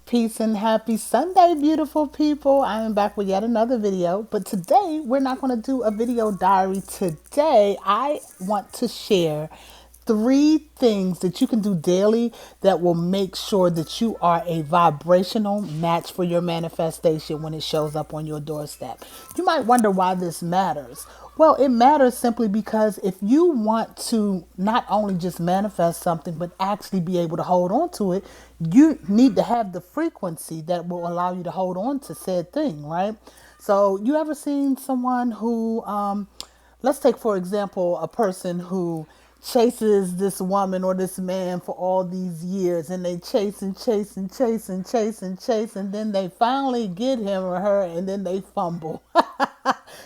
Peace and happy Sunday, beautiful people. I am back with yet another video, but today we're not going to do a video diary. Today, I want to share three things that you can do daily that will make sure that you are a vibrational match for your manifestation when it shows up on your doorstep. You might wonder why this matters. Well, it matters simply because if you want to not only just manifest something, but actually be able to hold on to it, you need to have the frequency that will allow you to hold on to said thing, right? So, you ever seen someone who, let's take for example, a person who chases this woman or this man for all these years, and they chase and chase and chase and chase and chase, and then they finally get him or her, and then they fumble.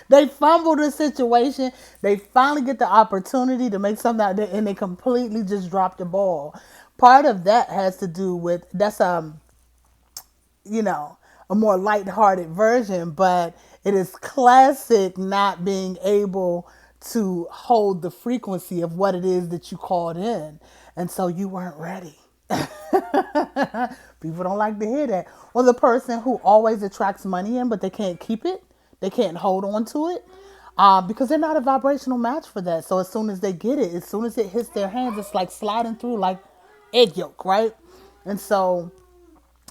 They fumble the situation. They finally get the opportunity to make something out there, and they completely just drop the ball. Part of that has to do with you know, a more lighthearted version, but it is classic not being able to hold the frequency of what it is that you called in. And so you weren't ready. People don't like to hear that. Or the person who always attracts money in, but they can't keep it, they can't hold on to it. Because they're not a vibrational match for that. So as soon as they get it, as soon as it hits their hands, it's like sliding through like egg yolk, right? And so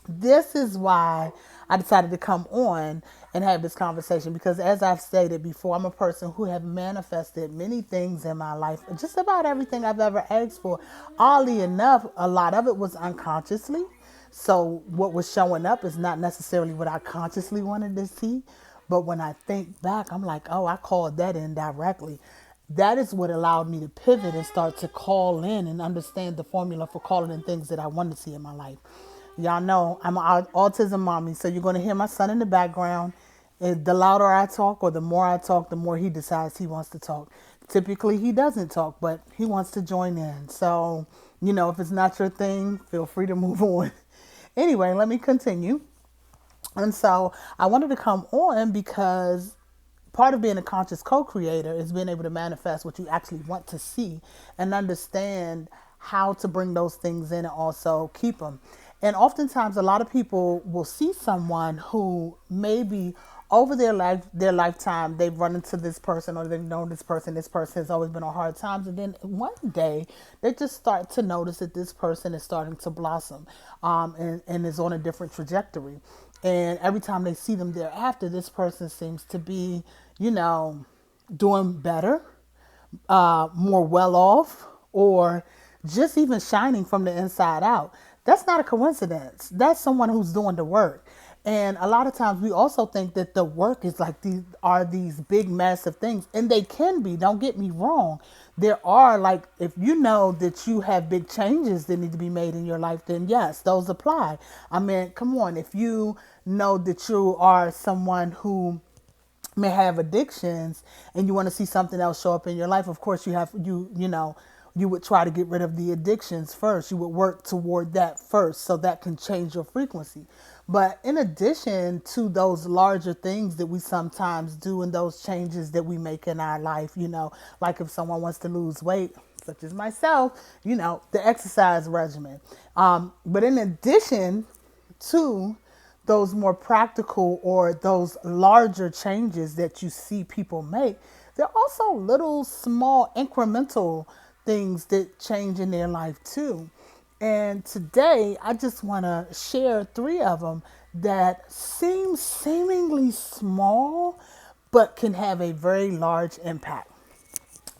this is why I decided to come on and have this conversation, because as I've stated before, I'm a person who have manifested many things in my life, just about everything I've ever asked for. Oddly enough, a lot of it was unconsciously. So what was showing up is not necessarily what I consciously wanted to see. But when I think back, I'm like, oh, I called that in directly. That is what allowed me to pivot and start to call in and understand the formula for calling in things that I wanted to see in my life. Y'all know I'm an autism mommy, so you're going to hear my son in the background. The louder I talk or the more I talk, the more he decides he wants to talk. Typically, he doesn't talk, but he wants to join in. So, if it's not your thing, feel free to move on. Anyway, let me continue. And so I wanted to come on because part of being a conscious co-creator is being able to manifest what you actually want to see and understand how to bring those things in and also keep them. And oftentimes a lot of people will see someone who maybe over their lifetime they've run into this person or they've known this person has always been on hard times, and then one day they just start to notice that this person is starting to blossom, and is on a different trajectory. And every time they see them thereafter, this person seems to be, doing better, more well off, or just even shining from the inside out. That's not a coincidence. That's someone who's doing the work. And a lot of times we also think that the work is like these big massive things, and they can be. Don't get me wrong. There are, like, if you know that you have big changes that need to be made in your life, then yes, those apply. I mean, come on. If you know that you are someone who may have addictions and you want to see something else show up in your life, of course you would try to get rid of the addictions first. You would work toward that first so that can change your frequency. But in addition to those larger things that we sometimes do and those changes that we make in our life, like if someone wants to lose weight, such as myself, the exercise regimen. But in addition to those more practical or those larger changes that you see people make, there are also little small incremental things that change in their life too. And today I just want to share three of them that seem seemingly small but can have a very large impact.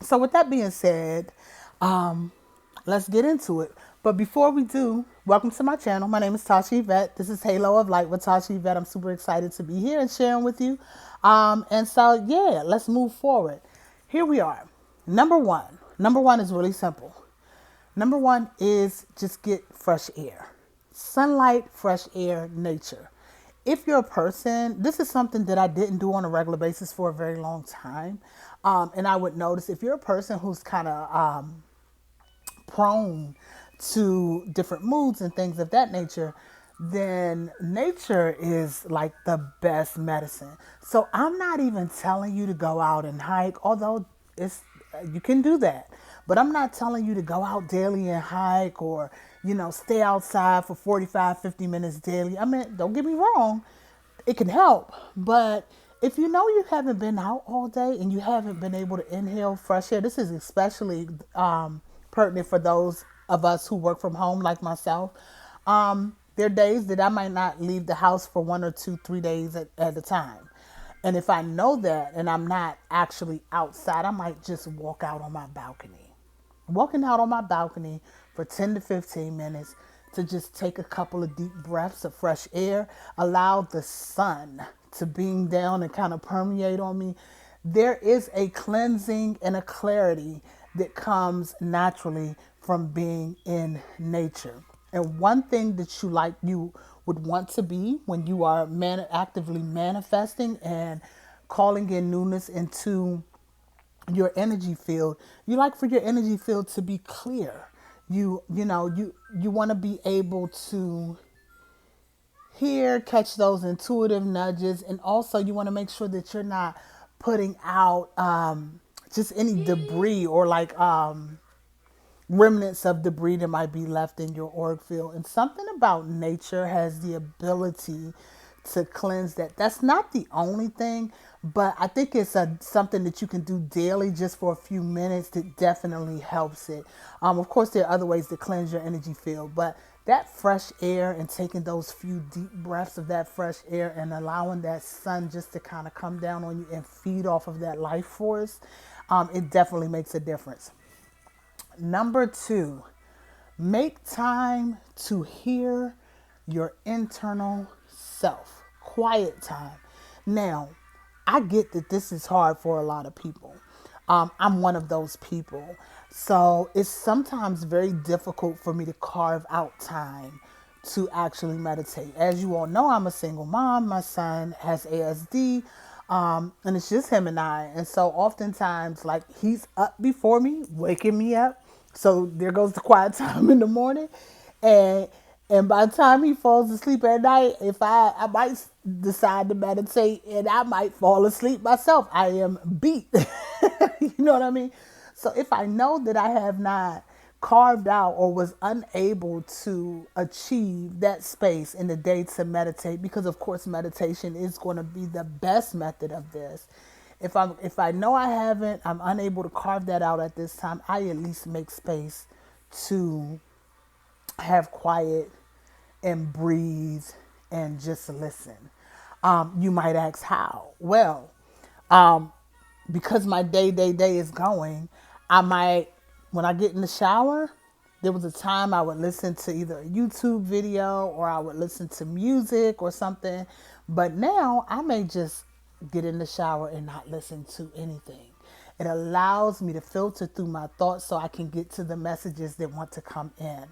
So with that being said, let's get into it. But before we do, welcome to my channel. My name is Taisha Yvette. This is Halo of Light with Taisha Yvette. I'm super excited to be here and sharing with you. And so, yeah, let's move forward. Here we are. Number one. Number one is really simple. Number one is just get fresh air. Sunlight, fresh air, nature. If you're a person, this is something that I didn't do on a regular basis for a very long time. And I would notice if you're a person who's kind of prone to different moods and things of that nature, then nature is like the best medicine. So I'm not even telling you to go out and hike, although you can do that. But I'm not telling you to go out daily and hike or stay outside for 45, 50 minutes daily. I mean, don't get me wrong, it can help. But if you know you haven't been out all day and you haven't been able to inhale fresh air, this is especially pertinent for those of us who work from home, like myself. There are days that I might not leave the house for 1 or 2, 3 days at a time. And if I know that and I'm not actually outside, I might just walk out on my balcony. Walking out on my balcony for 10 to 15 minutes to just take a couple of deep breaths of fresh air, allow the sun to beam down and kind of permeate on me. There is a cleansing and a clarity that comes naturally from being in nature. And one thing that you would want to be when you are actively manifesting and calling in newness into your energy field, you like for your energy field to be clear. You want to be able to hear, catch those intuitive nudges, and also you want to make sure that you're not putting out just any debris or like remnants of debris that might be left in your auric field. And something about nature has the ability to cleanse that. That's not the only thing, but I think it's something that you can do daily just for a few minutes that definitely helps it. Of course, there are other ways to cleanse your energy field, but that fresh air and taking those few deep breaths of that fresh air and allowing that sun just to kind of come down on you and feed off of that life force, it definitely makes a difference. Number two, make time to hear your internal self. Quiet time. Now, I get that this is hard for a lot of people. I'm one of those people. So it's sometimes very difficult for me to carve out time to actually meditate. As you all know, I'm a single mom. My son has ASD, and it's just him and I. And so oftentimes, like, he's up before me, waking me up. So there goes the quiet time in the morning. And and by the time he falls asleep at night, if I might decide to meditate and I might fall asleep myself. I am beat. You know what I mean? So if I know that I have not carved out or was unable to achieve that space in the day to meditate, because of course meditation is going to be the best method of this. If I know I haven't, I'm unable to carve that out at this time, I at least make space to have quiet and breathe and just listen. You might ask how? Well, because my day is going, I might, when I get in the shower, there was a time I would listen to either a YouTube video or I would listen to music or something. But now I may just get in the shower and not listen to anything. It allows me to filter through my thoughts so I can get to the messages that want to come in.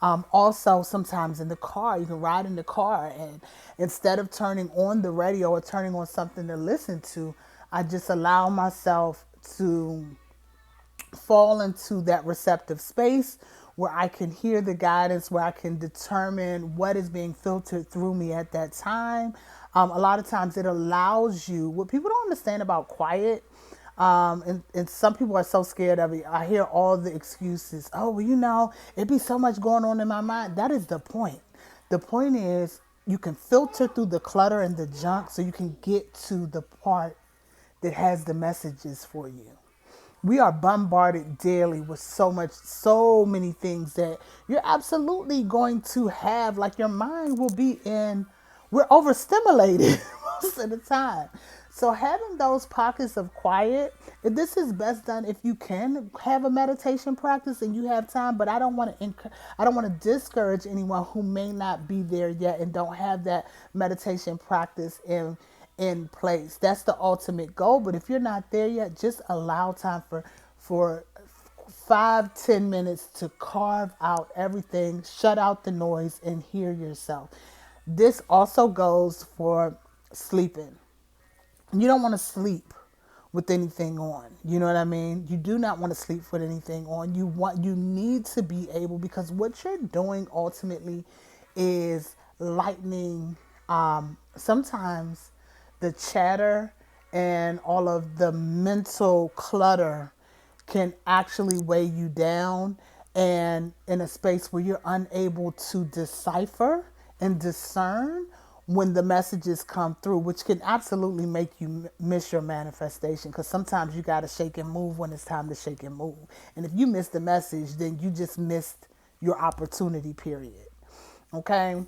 Also, sometimes in the car, you can ride in the car and instead of turning on the radio or turning on something to listen to, I just allow myself to fall into that receptive space where I can hear the guidance, where I can determine what is being filtered through me at that time. A lot of times it allows you, what people don't understand about quiet, and some people are so scared of it. I hear all the excuses. Oh, well, it'd be so much going on in my mind. That is the point. The point is you can filter through the clutter and the junk so you can get to the part that has the messages for you. We are bombarded daily with so many things that you're absolutely going to have, like your mind will be we're overstimulated most of the time. So having those pockets of quiet, this is best done if you can have a meditation practice and you have time, but I don't want to discourage anyone who may not be there yet and don't have that meditation practice in place. That's the ultimate goal. But if you're not there yet, just allow time for 5-10 minutes to carve out everything, shut out the noise, and hear yourself. This also goes for sleeping. You don't want to sleep with anything on. You know what I mean? You do not want to sleep with anything on. You need to be able, because what you're doing ultimately is lightening sometimes the chatter and all of the mental clutter can actually weigh you down and in a space where you're unable to decipher and discern when the messages come through, which can absolutely make you miss your manifestation, because sometimes you got to shake and move when it's time to shake and move. And if you miss the message, then you just missed your opportunity, period. Okay.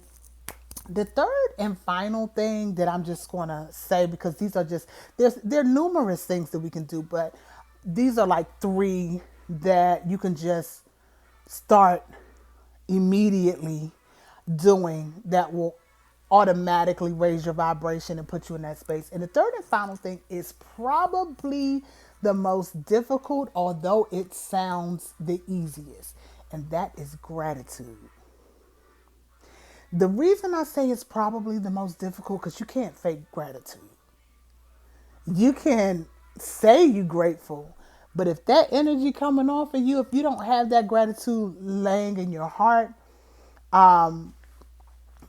The third and final thing that I'm just going to say, because these are just, there are numerous things that we can do, but these are like three that you can just start immediately doing that will automatically raise your vibration and put you in that space. And the third and final thing is probably the most difficult, although it sounds the easiest, and that is gratitude. The reason I say it's probably the most difficult, because you can't fake gratitude. You can say you're grateful, but if that energy coming off of you, if you don't have that gratitude laying in your heart,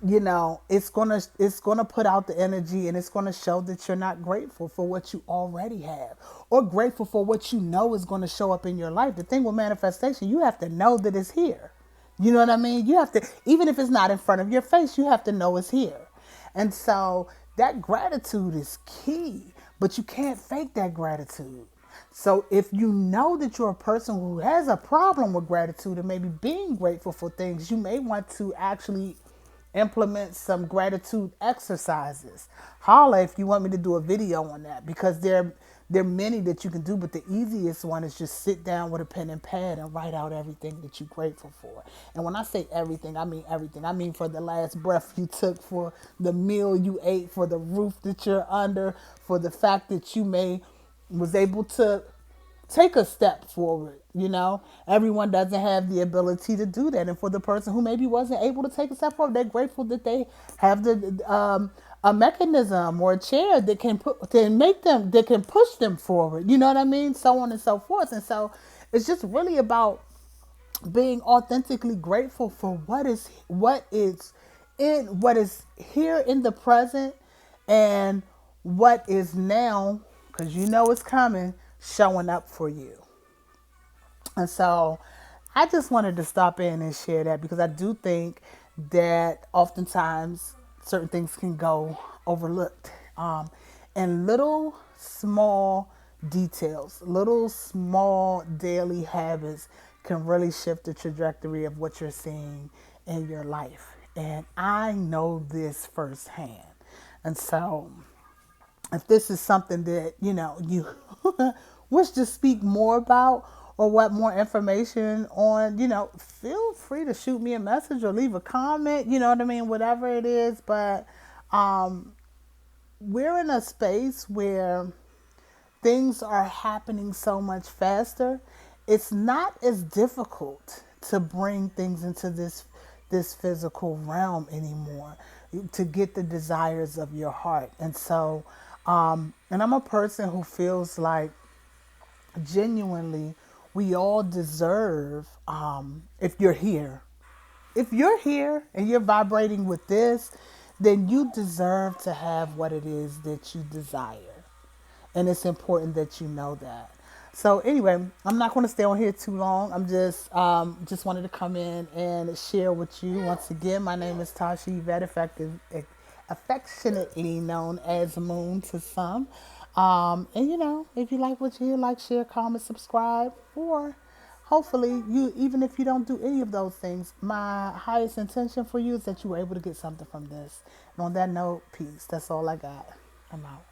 it's gonna put out the energy, and it's gonna show that you're not grateful for what you already have, or grateful for what you know is gonna show up in your life. The thing with manifestation, you have to know that it's here. You know what I mean? You have to, even if it's not in front of your face, you have to know it's here. And so that gratitude is key, but you can't fake that gratitude. So if you know that you're a person who has a problem with gratitude and maybe being grateful for things, you may want to actually implement some gratitude exercises. Holla if you want me to do a video on that, because there are many that you can do, but the easiest one is just sit down with a pen and pad and write out everything that you're grateful for. And when I say everything, I mean everything. I mean for the last breath you took, for the meal you ate, for the roof that you're under, for the fact that you was able to take a step forward. Everyone doesn't have the ability to do that, and for the person who maybe wasn't able to take a step forward, they're grateful that they have a mechanism or a chair that can push them forward. You know what I mean? So on and so forth. And so it's just really about being authentically grateful for what is here in the present, and what is now, because it's coming, showing up for you. And so I just wanted to stop in and share that, because I do think that oftentimes certain things can go overlooked. And little small details, little small daily habits can really shift the trajectory of what you're seeing in your life. And I know this firsthand. And so if this is something that, you wish to speak more about, or want more information on, feel free to shoot me a message or leave a comment, you know what I mean? Whatever it is. But we're in a space where things are happening so much faster. It's not as difficult to bring things into this physical realm anymore, to get the desires of your heart. And so, and I'm a person who feels like, genuinely, we all deserve, if you're here and you're vibrating with this, then you deserve to have what it is that you desire. And it's important that you know that. So anyway, I'm not going to stay on here too long. I'm just wanted to come in and share with you. Once again, my name is Taisha, Yvette, affectionately known as Moon to some. And if you like what you hear, like, share, comment, subscribe, or hopefully even if you don't do any of those things, my highest intention for you is that you were able to get something from this. And on that note, peace. That's all I got. I'm out.